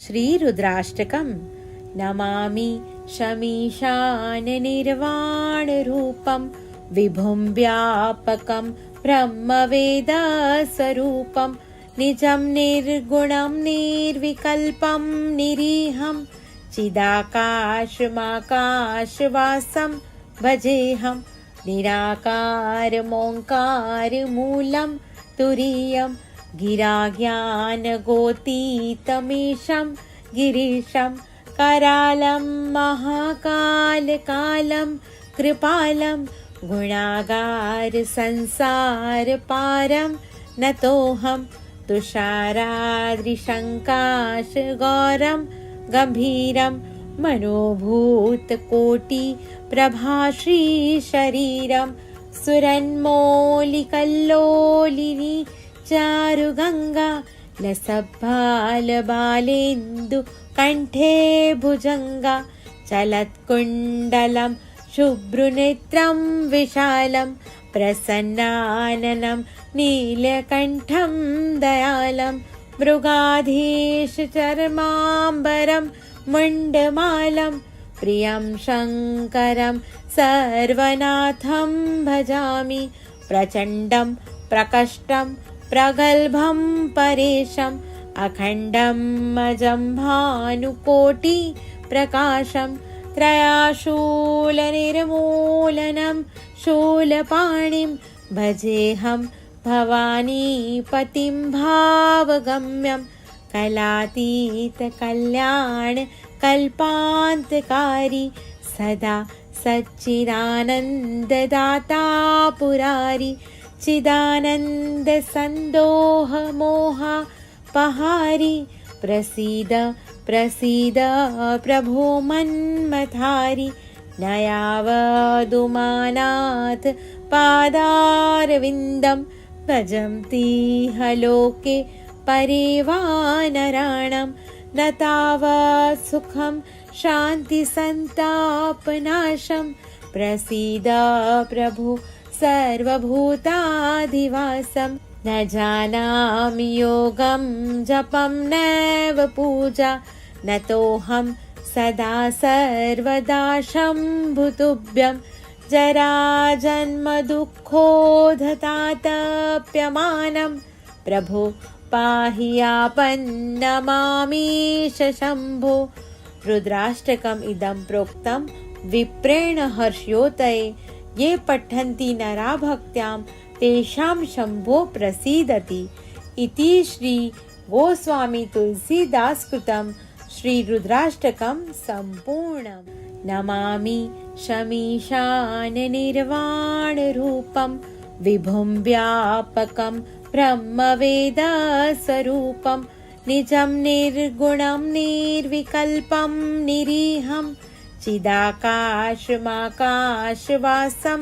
श्रीरुद्राष्टकम् नमामि शमीशाननिर्वाणरूपं विभुं व्यापकं ब्रह्मवेदस्वरूपं निजं निर्गुणं निर्विकल्पं निरीहं चिदाकाशमाकाशवासं भजेऽहं निराकारमोङ्कारमूलं तुरीयं गिराज्ञानगोतीतमीशं गिरीशं करालं महाकालकालं कृपालं गुणागारसंसारपारं नतोऽहं तुषाराद्रिशङ्काशगौरं गम्भीरं मनोभूतकोटिप्रभाश्रीशरीरं सुरन्मौलिकल्लोलिनी चारुगङ्गा लसद्बालेन्दु कण्ठे भुजङ्गा चलत्कुण्डलं शुभ्रनेत्रं विशालं प्रसन्नाननं नीलकण्ठं दयालं मृगाधीशचर्माम्बरं मुण्डमालं प्रियं शङ्करं सर्वनाथं भजामि प्रचण्डं प्रकष्टं प्रगल्भं परेशम् अखण्डं अजं भानुकोटिप्रकाशं त्रयाशूलनिर्मूलनं शूलपाणिं भजेऽहं भवानीपतिं भावगम्यं कलातीतकल्याणकल्पान्तकारी सदा सच्चिदानन्ददाता पुरारी चिदानन्दसन्दोहमोहपहारी प्रसीद प्रसीद प्रभो मन्मथारि नयावदुमानाथ पादारविन्दं भजन्तीह लोके परिवानराणं न तावत् सुखं शान्तिसन्तापनाशं प्रसीद प्रभु सर्वभूताधिवासं न जानामि योगं जपं नैव पूजा नतोऽहं सदा सर्वदा शम्भुतुभ्यं जराजन्मदुःखोधतातप्यमानं प्रभो पाहि आपन्नमामीश शम्भो। रुद्राष्टकम् इदं प्रोक्तं विप्रेण हर्षयोतये ये पठन्ति नरा भक्त्यां तेषां शम्भो प्रसीदति इति श्री गोस्वामी तुलसीदास कृतं श्रीरुद्राष्टकं सम्पूर्णम्। नमामि शमीशाननिर्वाणरूपं विभुं व्यापकं ब्रह्मवेदस्वरूपं निजं निर्गुणं निर्विकल्पं निरीहं चिदाकाशमाकाशवासं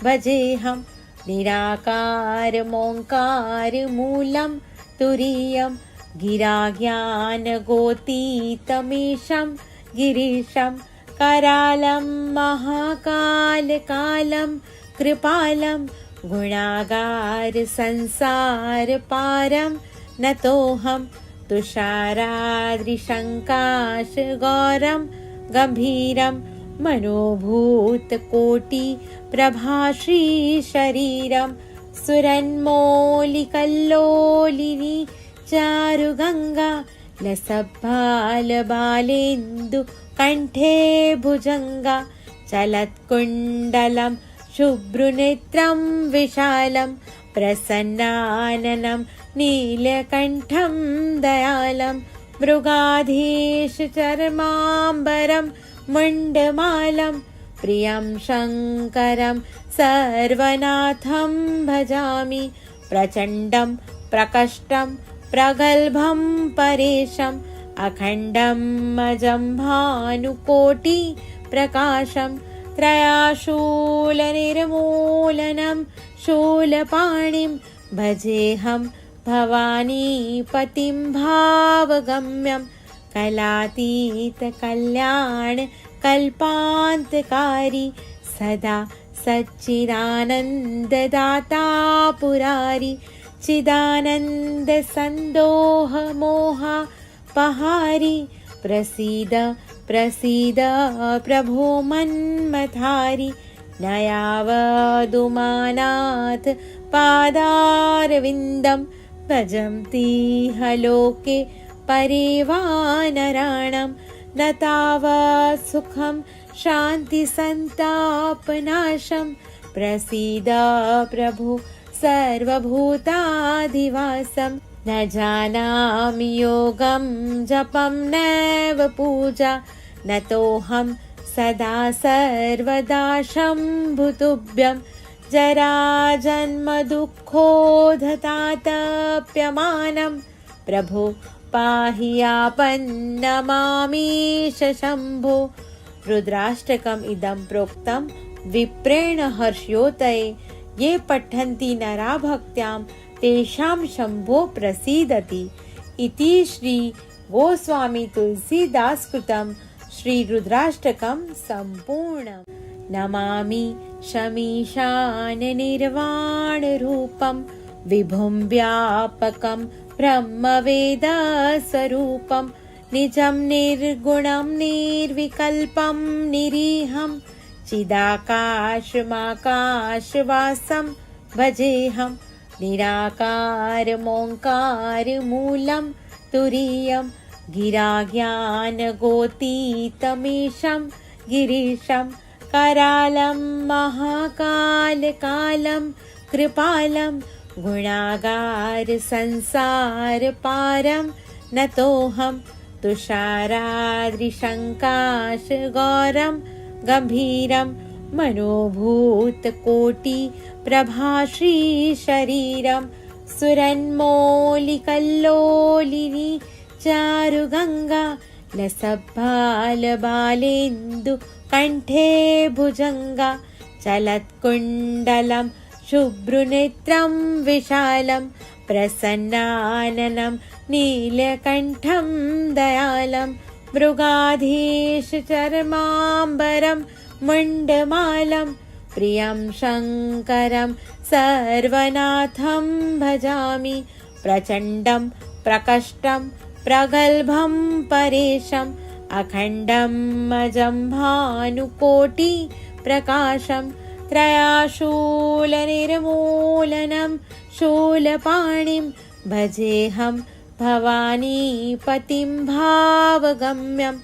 भजेऽहं निराकारमोङ्कारमूलं तुरीयं गिराज्ञानगोतीतमीशं गिरीशं करालं महाकालकालं कृपालं गुणागारसंसारपारं नतोऽहं तुषाराद्रिशङ्काशगौरं गम्भीरं मनोभूतकोटिप्रभाश्रीशरीरं सुरन्मौलिकल्लोलिनी चारुगङ्गा लसद्बालेन्दु कण्ठे भुजङ्गा चलत्कुण्डलं शुभ्रनेत्रं विशालं प्रसन्नाननं नीलकण्ठं दयालं मृगाधीशचर्माम्बरं मुण्डमालं प्रियं शङ्करं सर्वनाथं भजामि प्रचण्डं प्रकष्टं प्रगल्भं परेशम् अखण्डं अजं भानुकोटिप्रकाशं त्रयाशूलनिर्मूलनं शूलपाणिं भजेऽहं भवानीपतिं भावगम्यं कलातीतकल्याणकल्पान्तकारी सदा सच्चिदानन्ददाता पुरारी चिदानन्दसन्दोहमोह पहारी प्रसीद प्रसीद प्रभो मन्मथारी नयावदुमानाथ पादारविन्दं भजन्ति लोके परिवानराणां न तावत् सुखं शान्तिसन्तापनाशं प्रसीद प्रभु सर्वभूताधिवासं न जानामि योगं जपं नैव पूजा न तोऽहं सदा सर्वदा शम्भुतुभ्यं जराजन्म दुःखोधतातप्यमानं प्रभो पाहि आपन्नमामीश शम्भो। रुद्राष्टकम् इदं प्रोक्तं विप्रेण हर्ष्योदये ये पठन्ति नरा भक्त्यां तेषां शम्भो प्रसीदति इति श्री गोस्वामी तुलसीदास कृतं श्री रुद्राष्टकं सम्पूर्णम्। नमामि शमीशान निर्वाणरूपं विभुं व्यापकं ब्रह्मवेदस्वरूपं निजं निर्गुणं निर्विकल्पं निरीहं चिदाकाशमाकाशवासं भजेऽहं निराकारमोङ्कारमूलं तुरीयं गिराज्ञानगोतीतमीशं गिरीशं करालं महाकालकालं कृपालं गुणागार संसारपारं नतोऽहं तुषाराद्रिशङ्काशगौरं गम्भीरं मनोभूतकोटिप्रभाश्रीशरीरं सुरन्मौलिकल्लोलिनी चारुगङ्गा लसद्बालबालेन्दु कण्ठे भुजङ्गा चलत्कुण्डलं शुभ्रनेत्रं विशालं प्रसन्नाननं नीलकण्ठं दयालं मृगाधीशचर्माम्बरं मुण्डमालं प्रियं शङ्करं सर्वनाथं भजामि प्रचण्डं प्रकष्टं प्रगल्भं परेशम् अखण्डं अजं भानुकोटि प्रकाशं त्रयाशूलनिर्मूलनं शूलपाणिं भजेऽहं भवानीपतिं भावगम्यं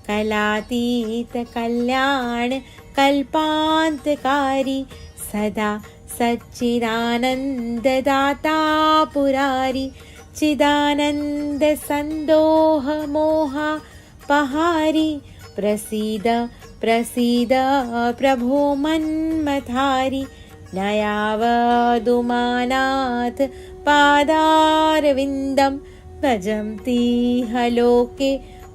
कलातीतकल्याणकल्पान्तकारी सदा सच्चिदानन्ददाता पुरारी चिदानन्दसन्दोहमोहा पहारी प्रसीद प्रसीद प्रभो मन्मथारी नयावदुमानाथ पादारविन्दं भजन्ति लोके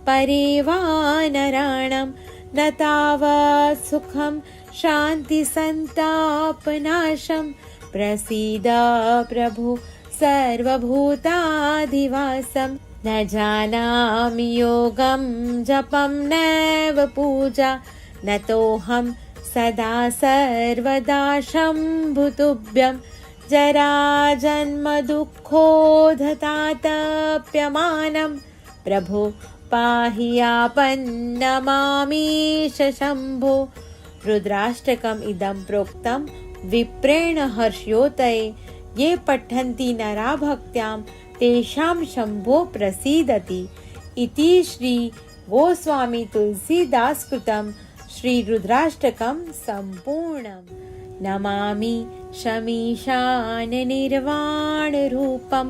परिवानराणां न तावत् सुखं शान्तिसन्तापनाशं प्रसीद प्रभु सर्वभूताधिवासं न जानामि योगं जपं नैव पूजा न तोऽहं सदा सर्वदा शम्भुतुभ्यं जराजन्म दुःखोधतातप्यमानं प्रभो पाहि आपन्नमामीश शम्भो। रुद्राष्टकम् इदं प्रोक्तं विप्रेण हर्ष्योदये ये पठन्ति नरा भक्त्यां तेषां शम्भो प्रसीदति इति श्री गोस्वामी तुलसीदास कृतं श्री रुद्राष्टकं सम्पूर्णम्। नमामि शमीशान निर्वाणरूपं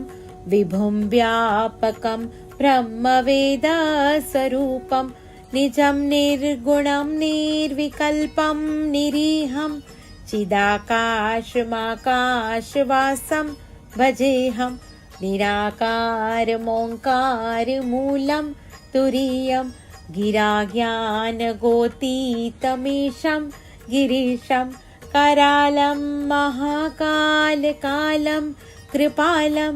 विभुं व्यापकं ब्रह्मवेदस्वरूपं निजं निर्गुणं निर्विकल्पं निरीहं चिदाकाशमाकाशवासं भजेऽहं निराकारमोङ्कारमूलं तुरीयं गिराज्ञानगोतीतमीशं गिरीशं करालं महाकालकालं कृपालं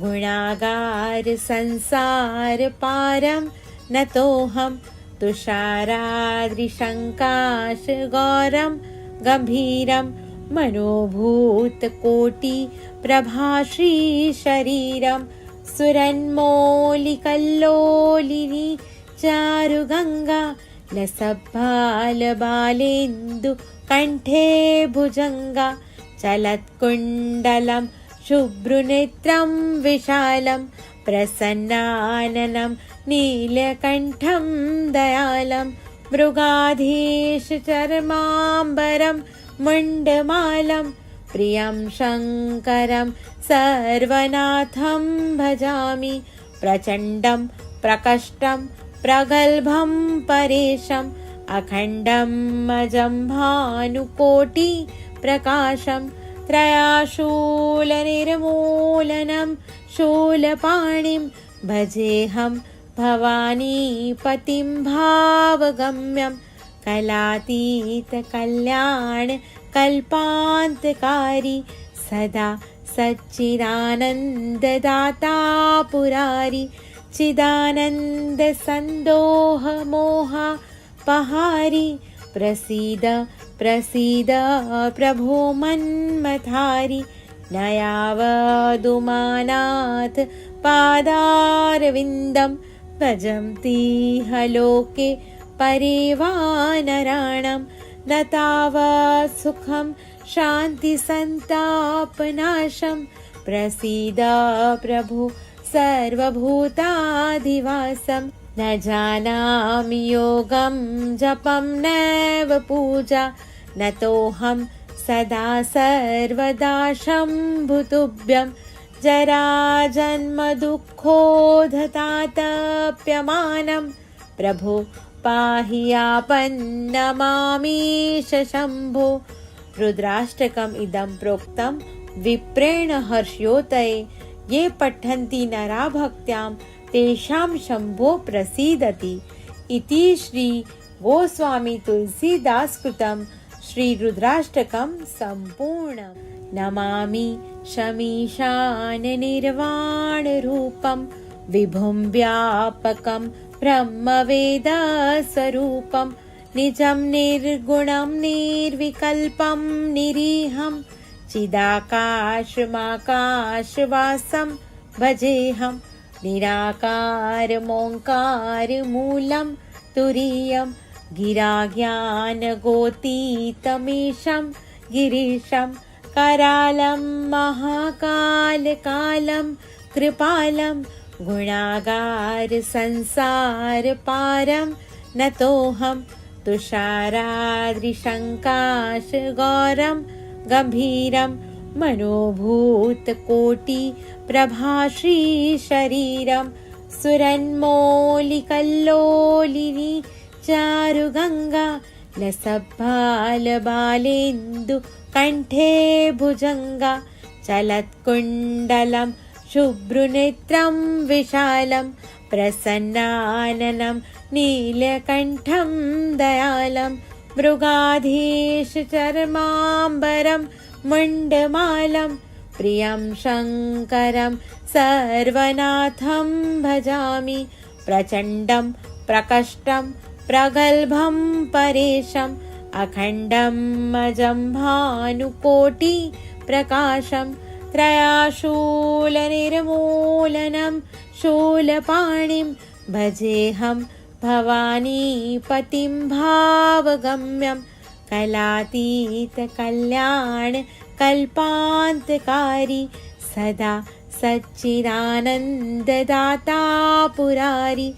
गुणागार संसारपारं नतोऽहं तुषाराद्रिशङ्काशगौरं गम्भीरं मनोभूतकोटिप्रभाश्रीशरीरं सुरन्मौलिकल्लोलिनी चारुगङ्गा लसद्बालबालेन्दु कण्ठे भुजङ्गा चलत्कुण्डलं शुभ्रुनेत्रं विशालं प्रसन्नाननं नीलकण्ठं दयालं मृगाधीशचर्माम्बरं मुण्डमालं प्रियं शङ्करं सर्वनाथं भजामि प्रचण्डं प्रकष्टं प्रगल्भं परेशम् अखण्डं अजं भानुकोटि प्रकाशं त्रयाशूलनिर्मूलनं शूलपाणिं भजेऽहं भवानीपतिं भावगम्यं कलातीतकल्याणकल्पान्तकारी सदा सच्चिदानन्ददाता पुरारि चिदानन्दसन्दोहमोहपहारि प्रसीद प्रसीद प्रभो मन्मथारि न यावदुमानाथ पादारविन्दं भजन्तीह लोके परिवानराणां न तावत् सुखं शान्तिसन्तापनाशं प्रसीद प्रभु सर्वभूताधिवासं न जानामि योगं जपं नैव पूजा न तोऽहं सदा सर्वदा शम्भुतुभ्यं जराजन्मदुःखोधतातप्यमानं प्रभो पाहि आपन्नमामीश शम्भो। रुद्राष्टकम् इदं प्रोक्तं विप्रेण हर्ष्योदये ये पठन्ति नरा भक्त्यां तेषां शम्भो प्रसीदति इति श्री गोस्वामी तुलसीदास कृतं श्री रुद्राष्टकं सम्पूर्णम्। नमामि शमीशान निर्वाणरूपं विभुं व्यापकं ब्रह्मवेदस्वरूपं निजं निर्गुणं निर्विकल्पं निरीहं चिदाकाशमाकाशवासं भजेऽहं निराकारमोङ्कारमूलं तुरीयं गिराज्ञानगोतीतमीशं गिरीशं करालं महाकालकालं कृपालं गुणागारसंसारपारं नतोऽहं तुषाराद्रिशङ्काशगौरं गम्भीरं मनोभूतकोटिप्रभाश्रीशरीरं सुरन्मौलिकल्लोलिनी चारुगङ्गा लसद्बालबालेन्दु कण्ठे भुजङ्गा चलत्कुण्डलं शुभ्रुनेत्रं विशालं प्रसन्नाननं नीलकण्ठं दयालं मृगाधीशचर्माम्बरं मुण्डमालं प्रियं शङ्करं सर्वनाथं भजामि प्रचण्डं प्रकष्टं प्रगल्भं परेशम् अखण्डं अजं भानुकोटि प्रकाशं त्रयाशूलनिर्मूलनं शूलपाणिं भजेऽहं भवानीपतिं भावगम्यं कलातीतकल्याणकल्पान्तकारी सदा सच्चिदानन्ददाता पुरारि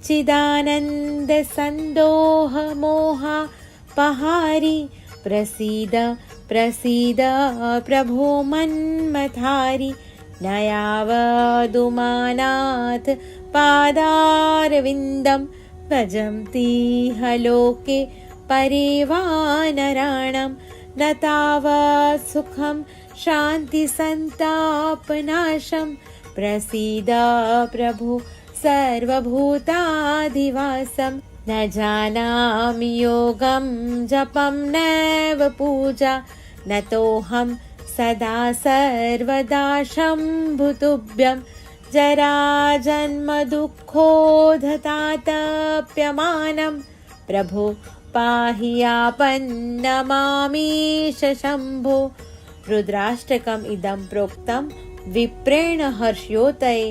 चिदानन्दसन्दोहमोहपहारि प्रसीद प्रसीद प्रभो मन्मथारि न यावदुमानाथ पादारविन्दं भजन्तीह लोके परिवानराणां न तावत् सुखं शान्तिसन्तापनाशं प्रसीद प्रभु सर्वभूताधिवासं न जानामि योगं जपं नैव पूजा न तोऽहं सदा सर्वदा शम्भुतुभ्यं जराजन्मदुःखोधतातप्यमानं प्रभो पाहि आपन्नमामीश शम्भो। रुद्राष्टकम् इदं प्रोक्तं विप्रेण हर्ष्योदये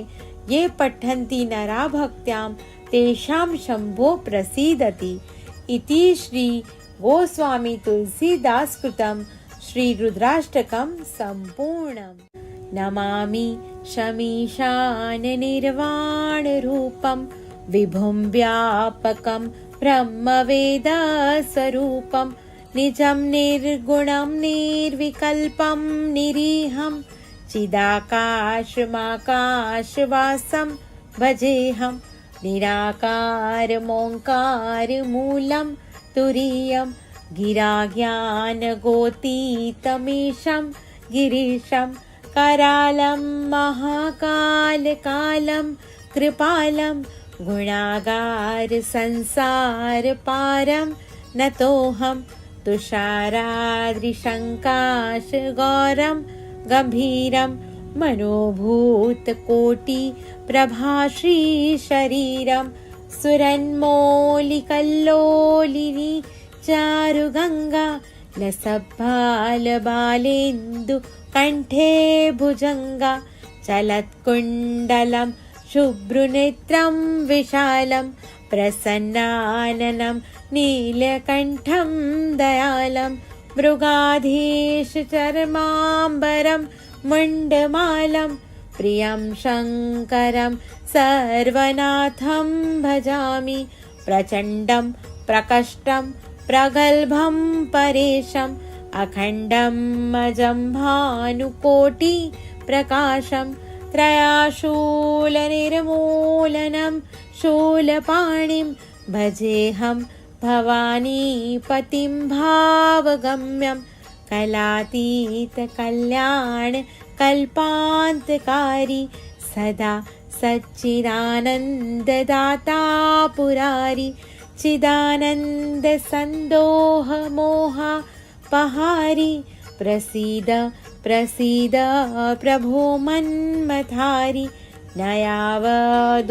ये पठन्ति नरा भक्त्यां तेषां शम्भो प्रसीदति इति श्री गोस्वामी तुलसीदास कृतं श्री रुद्राष्टकं सम्पूर्णम्। नमामि शमीशान निर्वाण रूपं विभुं व्यापकं ब्रह्मवेद स्वरूपं निजं निर्गुणं निर्विकल्पं निरीहं चिदाकाशमाकाशवासं भजेऽहं निराकारमोङ्कारमूलं तुरीयं गिराज्ञानगोतीतमीशं गिरीशं करालं महाकालकालं कृपालं गुणागारसंसारपारं नतोऽहं तुषाराद्रिशङ्काशगौरं गम्भीरं मनोभूतकोटिप्रभाश्रीशरीरं सुरन्मौलिकल्लोलिनी चारुगङ्गा लसद्बालबालेन्दुकण्ठे भुजङ्गा चलत्कुण्डलं शुभ्रनेत्रं विशालं प्रसन्नाननं नीलकण्ठं दयालं मृगाधीशचर्माम्बरं मुण्डमालं प्रियं शङ्करं सर्वनाथं भजामि प्रचण्डं प्रकष्टं प्रगल्भं परेशम् अखण्डं अजं भानुकोटिप्रकाशं त्रयाशूलनिर्मूलनं शूलपाणिं भजेऽहं भवानीपतिं भावगम्यं कलातीतकल्याणकल्पान्तकारी सदा सच्चिदानन्ददाता पुरारी चिदानन्दसन्दोहमोहपहारी प्रसीद प्रसीद प्रभो मन्मथारि न यावदुमानाथ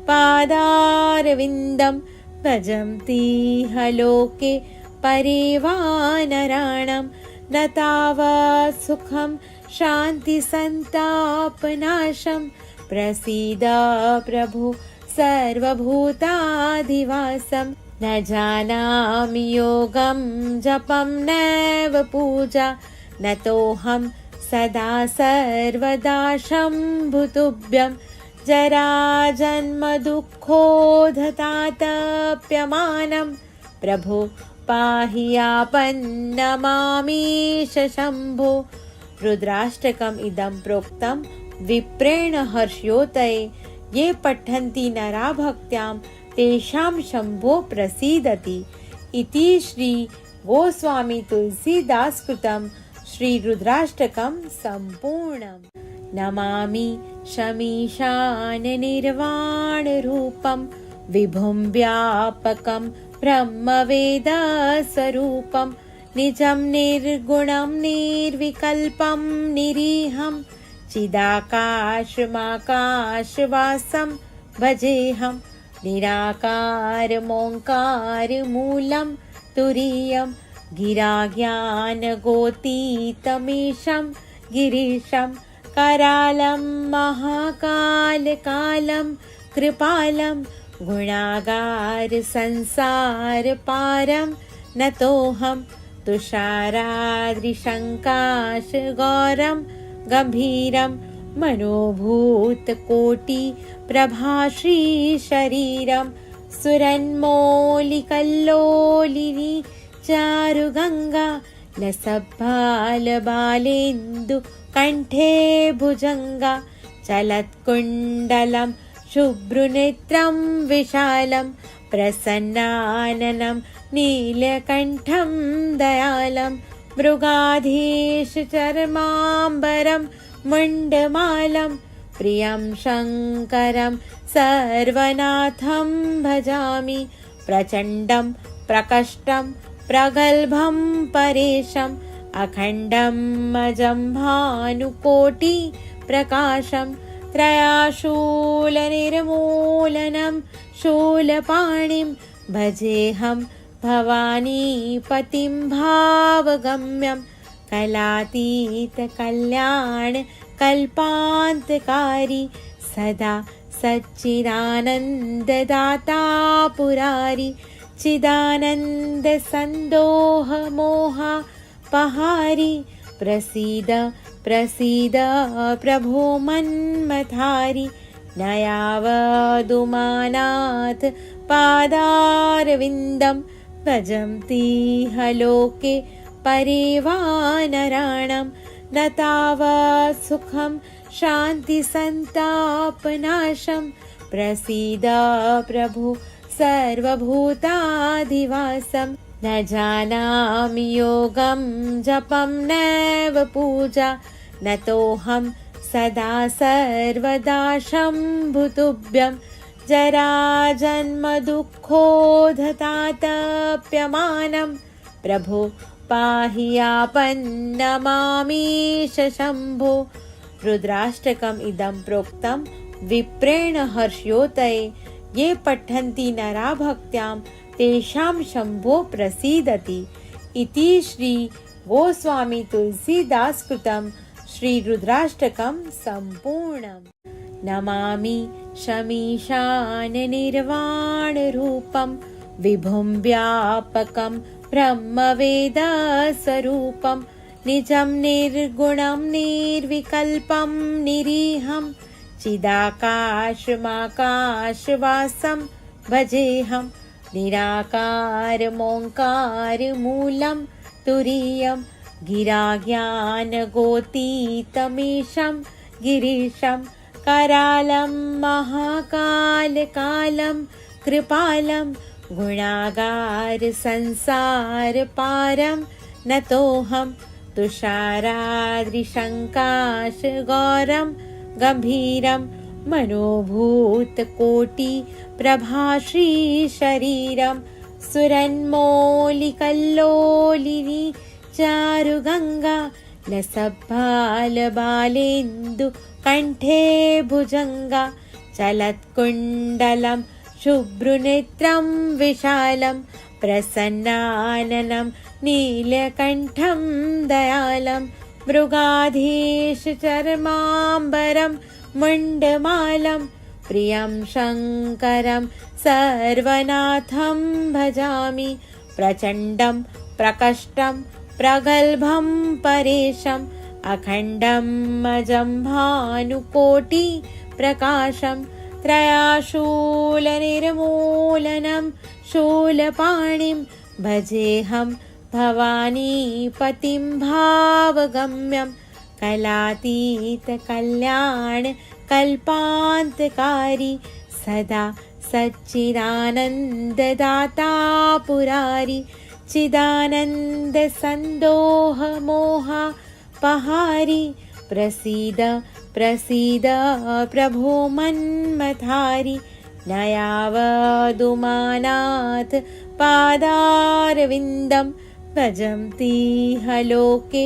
पादारविन्दं भजन्तीह लोके परिवानराणां न तावत् सुखं शान्तिसन्तापनाशं प्रसीद प्रभो सर्वभूताधिवासं न जानामि योगं जपं नैव पूजा नतोऽहं सदा सर्वदा शम्भुतुभ्यं जराजन्मदुःखोधतातप्यमानं प्रभो पाहि आपन्नमामीश शम्भो। रुद्राष्टकम् इदं प्रोक्तं विप्रेण हर्षयोतये ये पठन्ति नरा भक्त्यां तेषां शम्भो प्रसीदति इति श्री गोस्वामी तुलसीदास कृतं श्री रुद्राष्टकं सम्पूर्णम्। नमामि शमीशान निर्वाण रूपं विभुं व्यापकं ब्रह्मवेद स्वरूपं निजं निर्गुणं निर्विकल्पं निरीहं चिदाकाशमाकाशवासं भजेऽहं निराकारमोङ्कारमूलं तुरीयं गिराज्ञानगोतीतमीशं गिरीशं करालं महाकालकालं कृपालं गुणागारसंसारपारं नतोऽहं तुषाराद्रिशङ्काशगौरं गम्भीरं मनोभूतकोटिप्रभाश्रीशरीरं सुरन्मौलिकल्लोलिनी चारुगङ्गा लसद्बालबालेन्दुकण्ठे भुजङ्गा चलत्कुण्डलं शुभ्रनेत्रं विशालं प्रसन्नाननं नीलकण्ठं दयालं मृगाधीशचर्माम्बरं मुण्डमालं प्रियं शङ्करं सर्वनाथं भजामि प्रचण्डं प्रकष्टं प्रगल्भं परेशम् अखण्डं अजं भानुकोटिप्रकाशं त्रयाशूलनिर्मूलनं शूलपाणिं भजेऽहं भवानीपतिं भावगम्यं कलातीतकल्याणकल्पान्तकारी कल्पान्तकारी सदा सच्चिदानन्ददाता पुरारी चिदानन्द सन्दोह मोहापहारी प्रसीद प्रसीद प्रभो मन्मथारी नयावदुमानाथ पादारविन्दं भजन्तीह लोके परिवानराणां न तावत् सुखं शान्तिसन्तापनाशं प्रसीद प्रभु सर्वभूताधिवासं न जानामि योगं जपं नैव पूजा न तोऽहं सदा सर्वदा शम्भुतुभ्यं जराजन्मदुःखोधतातप्यमानं प्रभो पाहि आपन्नमामीश शम्भो। रुद्राष्टकम् इदं प्रोक्तं विप्रेण हर्ष्योदये ये पठन्ति नरा भक्त्यां तेषां शम्भो प्रसीदति इति श्री गोस्वामी तुलसीदास कृतं श्री रुद्राष्टकं सम्पूर्णम्। नमामि शमीशान निर्वाणरूपं विभुं व्यापकं ब्रह्मवेदस्वरूपं निजं निर्गुणं निर्विकल्पं निरीहं चिदाकाशमाकाशवासं भजेऽहं निराकारमोङ्कारमूलं तुरीयं गिराज्ञानगोतीतमीशं गिरीशं करालं महाकालकालं कृपालं गुणागार संसारपारं नतोऽहं तुषाराद्रिशङ्काशगौरं गम्भीरं मनोभूतकोटिप्रभाश्रीशरीरं सुरन्मौलिकल्लोलिनी चारुगङ्गा लसद्बालबालेन्दु कण्ठे भुजङ्गा चलत्कुण्डलं शुभ्रनेत्रं विशालं प्रसन्नाननं नीलकण्ठं दयालं मृगाधीशचर्माम्बरं मुण्डमालं प्रियं शङ्करं सर्वनाथं भजामि प्रचण्डं प्रकष्टं प्रगल्भं परेशम् अखण्डं अजं भानुकोटि प्रकाशं त्रयाशूलनिर्मूलनं शूलपाणिं भजेऽहं भवानीपतिं भावगम्यं कलातीतकल्याणकल्पान्तकारी सदा सच्चिदानन्ददाता पुरारी चिदानन्द सन्दोह मोहापहारी प्रसीद प्रसीद प्रभो मन्मथारी नयावदुमानाथ पादारविन्दं भजन्तीह लोके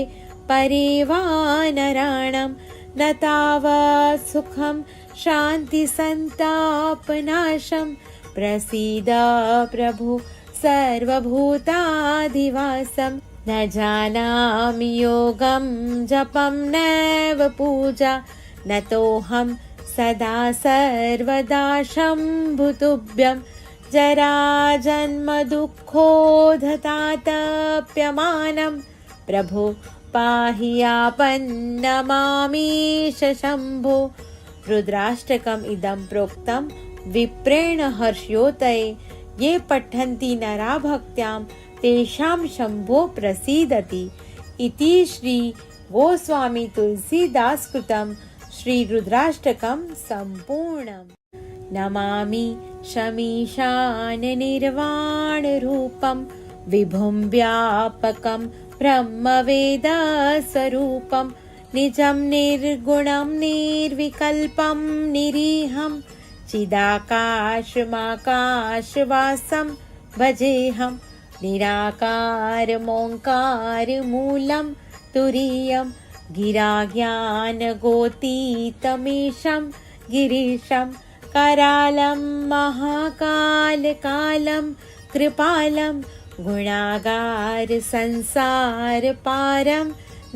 परिवानराणां न तावत् सुखं शान्तिसन्तापनाशं प्रसीद प्रभु सर्वभूताधिवासं न जानामि योगं जपं नैव पूजा न तोऽहं सदा सर्वदा शम्भुतुभ्यं जराजन्मदुःखोधतातप्यमानं प्रभो पाहि आपन्नमामीश शम्भो। रुद्राष्टकम् इदं प्रोक्तं विप्रेण हर्ष्योदये ये पठन्ति नरा भक्त्यां तेषां शम्भो प्रसीदति इति श्री गोस्वामी तुलसीदास कृतं श्री रुद्राष्टकं सम्पूर्णम्। नमामि शमीशान निर्वाणरूपं विभुं व्यापकं ब्रह्मवेदस्वरूपं निजं निर्गुणं निर्विकल्पं निरीहं चिदाकाशमाकाशवासं भजेऽहं निराकारमोङ्कारमूलं तुरीयं गिराज्ञानगोतीतमीशं गिरीशं करालं महाकालकालं कृपालं गुणागार संसारपारं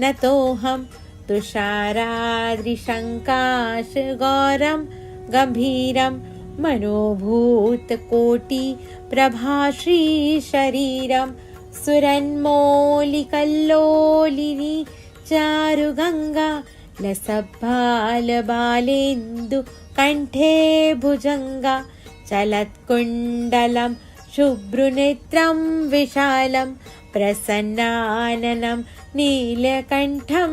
नतोऽहं तुषाराद्रिशङ्काशगौरं गम्भीरं मनोभूतकोटिप्रभाश्रीशरीरं सुरन्मौलिकल्लोलिनी चारुगङ्गा लसद्बालबालेन्दु कण्ठे भुजङ्गा चलत्कुण्डलं शुभ्रनेत्रं विशालं प्रसन्नाननं नीलकण्ठं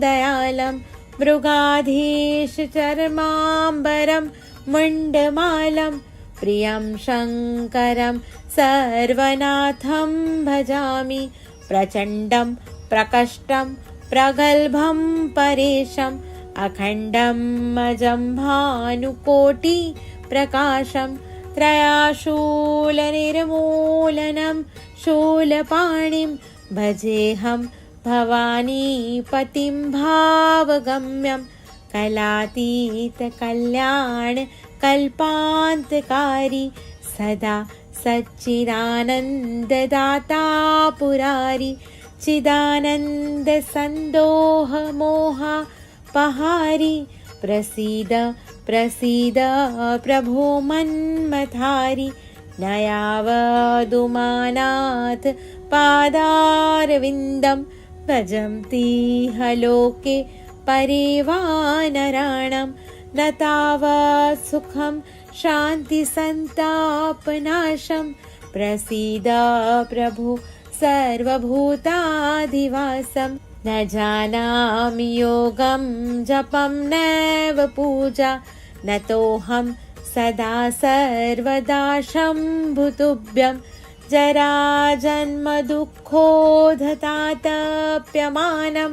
दयालं मृगाधीशचर्माम्बरं मुण्डमालं प्रियं शङ्करं सर्वनाथं भजामि प्रचण्डं प्रकष्टं प्रगल्भं परेशम् अखण्डं अजं भानुकोटिप्रकाशं त्रयाशूलनिर्मूलनं शूलपाणिं भजेऽहं भवानीपतिं भावगम्यं कलातीतकल्याणकल्पान्तकारी सदा सच्चिदानन्ददाता पुरारी चिदानन्दसन्दोहमोहपहारी प्रसीद प्रसीद प्रभो मन्मथारि न यावदुमानाथ पादारविन्दं भजन्तीह लोके परिवानराणं न तावत् सुखं शान्तिसन्तापनाशं प्रसीद प्रभु सर्वभूताधिवासं न जानामि योगं जपं नैव पूजा न तोऽहं सदा सर्वदा शम्भुतुभ्यं जराजन्मदुःखोधतातप्यमानं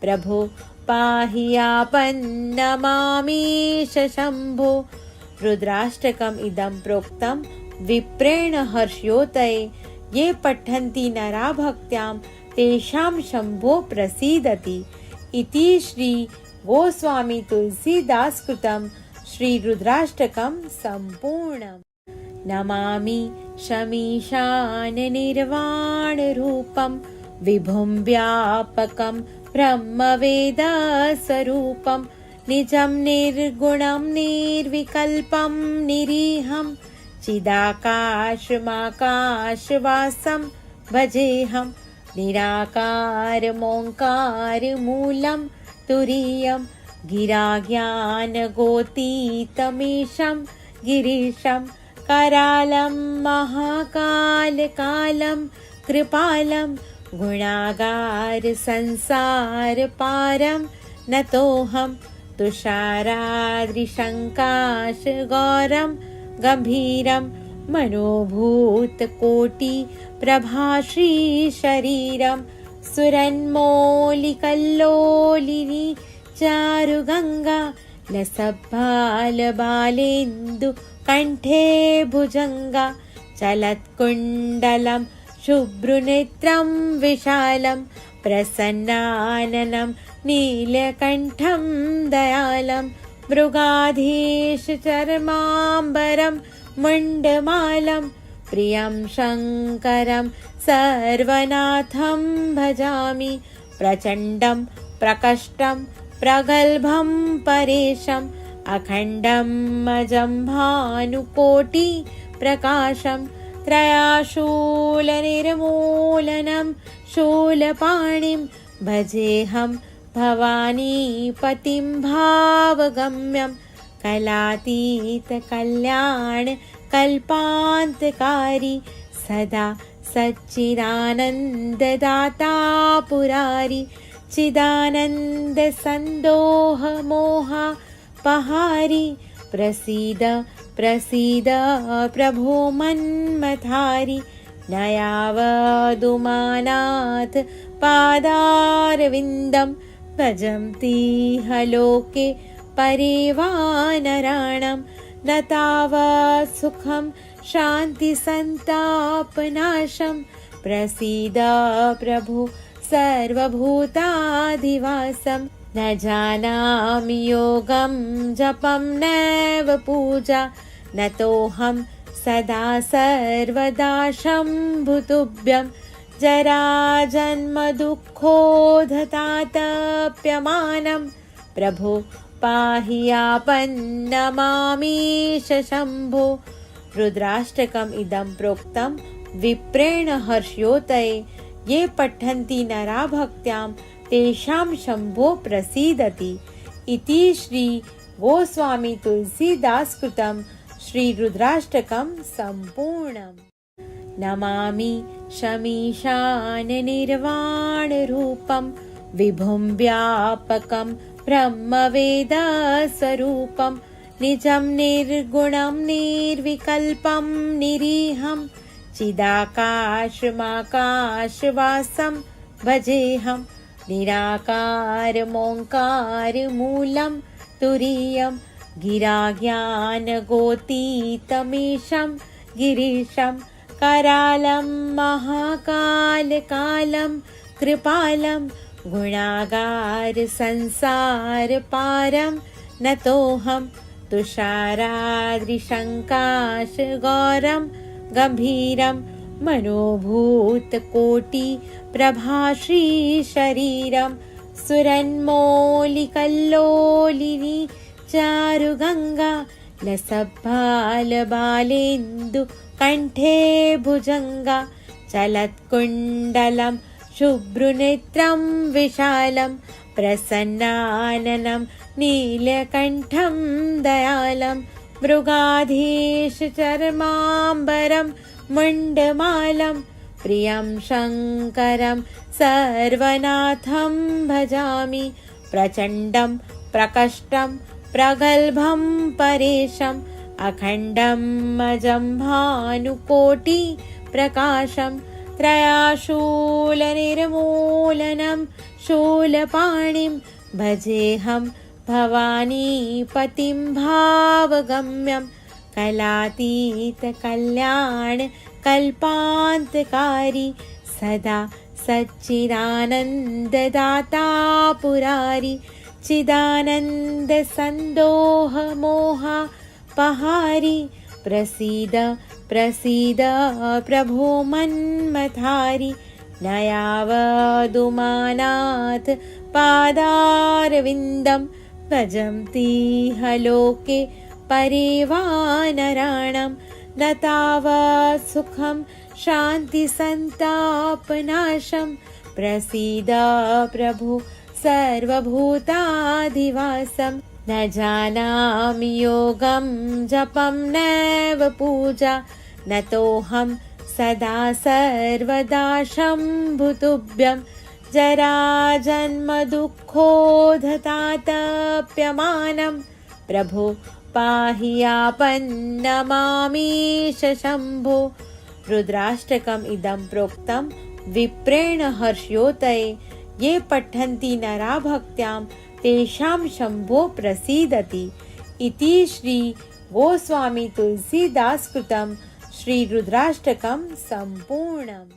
प्रभो पाहि आपन्नमामीश शम्भो। रुद्राष्टकम् इदं प्रोक्तं विप्रेण हर्षयोतये ये पठन्ति नरा भक्त्यां तेषां शम्भो प्रसीदति इति श्री गोस्वामी तुलसीदास कृतं श्री रुद्राष्टकं सम्पूर्णम्। नमामि शमीशान निर्वाणरूपं विभुं व्यापकं ब्रह्मवेदस्वरूपं निजं निर्गुणं निर्विकल्पं निरीहं चिदाकाशमाकाशवासं भजेऽहं निराकारमोङ्कारमूलं तुरीयं गिराज्ञानगोतीतमीशं गिरीशं करालं महाकालकालं कृपालं गुणागारसंसारपारं नतोऽहं तुषाराद्रिशङ्काशगौरं गम्भीरं मनोभूतकोटिप्रभाश्रीशरीरं सुरन्मौलिकल्लोलिनी चारुगङ्गा लसद्बालबालेन्दु कण्ठे भुजङ्गा चलत्कुण्डलं शुभ्रनेत्रं विशालं प्रसन्नाननं नीलकण्ठं दयालं मृगाधीशचर्माम्बरं मुण्डमालं प्रियं शङ्करं सर्वनाथं भजामि प्रचण्डं प्रकष्टं प्रगल्भं परेशम् अखण्डं अजं भानुकोटिप्रकाशं त्रयाशूलनिर्मूलनं शूलपाणिं भजेऽहं भवानीपतिं भावगम्यं कलातीतकल्याणकल्पान्तकारी सदा सच्चिदानन्ददाता पुरारी चिदानन्दसन्दोहमोहपहारी प्रसीद प्रसीद प्रभो मन्मथारि न यावदुमानाथ पादारविन्दं भजन्तीह लोके परिवानराणं न तावत् सुखं शान्तिसन्तापनाशं प्रसीद प्रभु सर्वभूताधिवासं न जानामि योगं जपं नैव पूजा न तोऽहं सदा सर्वदा शम्भुतुभ्यं जराजन्मदुःखोधतातप्यमानं प्रभो पाहि आपन्नमामीश शम्भो। रुद्राष्टकम् इदं प्रोक्तं विप्रेण हर्ष्योदये, ये पठन्ति नरा भक्त्यां तेषां शम्भो प्रसीदति। इति श्री गोस्वामी तुलसीदास कृतं श्री रुद्राष्टकं सम्पूर्णम्। नमामि शमीशान निर्वाणरूपं विभुं व्यापकं ब्रह्मवेदस्वरूपं निजं निर्गुणं निर्विकल्पं निरीहं चिदाकाशमाकाशवासं भजेऽहं। निराकारमोङ्कारमूलं तुरीयं गिराज्ञानगोतीतमीशं गिरीशं करालं महाकालकालं कृपालं गुणागार संसारपारं नतोऽहं। तुषाराद्रिशङ्काशगौरं गम्भीरं मनोभूतकोटिप्रभाश्रीशरीरं सुरन्मौलिकल्लोलिनी चारुगङ्गा लसद्बालबालेन्दु कण्ठे भुजङ्गा चलत्कुण्डलं शुभ्रनेत्रं विशालं प्रसन्नाननं नीलकण्ठं दयालं मृगाधीशचर्माम्बरं मुण्डमालं प्रियं शङ्करं सर्वनाथं भजामि। प्रचण्डं प्रकष्टं प्रगल्भं परेशम् अखण्डं अजं भानुकोटिप्रकाशं त्रयाशूलनिर्मूलनं शूलपाणिं भजेऽहं भवानीपतिं भावगम्यं कलातीतकल्याणकल्पान्तकारी सदा सच्चिदानन्ददाता पुरारी चिदानन्दसन्दोहमोहपहारी प्रसीद प्रसीद प्रभो मन्मथारी न यावदुमानाथ पादारविन्दं भजन्तीह लोके परिवानराणं न तावत् सुखं शान्तिसन्तापनाशं प्रसीद प्रभो सर्वभूताधिवासं न जानामि योगं जपं नैव पूजा नतोऽहं सदा सर्वदा शम्भुतुभ्यं जराजन्मदुःखोधतातप्यमानं प्रभो पाहि आपन्नमामीश शम्भो। रुद्राष्टकम् इदं प्रोक्तं विप्रेण हर्ष्योदये, ये पठन्ति नरा भक्त्यां तेषां शम्भो प्रसीदति। इति श्री गोस्वामी तुलसीदास कृतं श्री रुद्राष्टकं सम्पूर्णम्।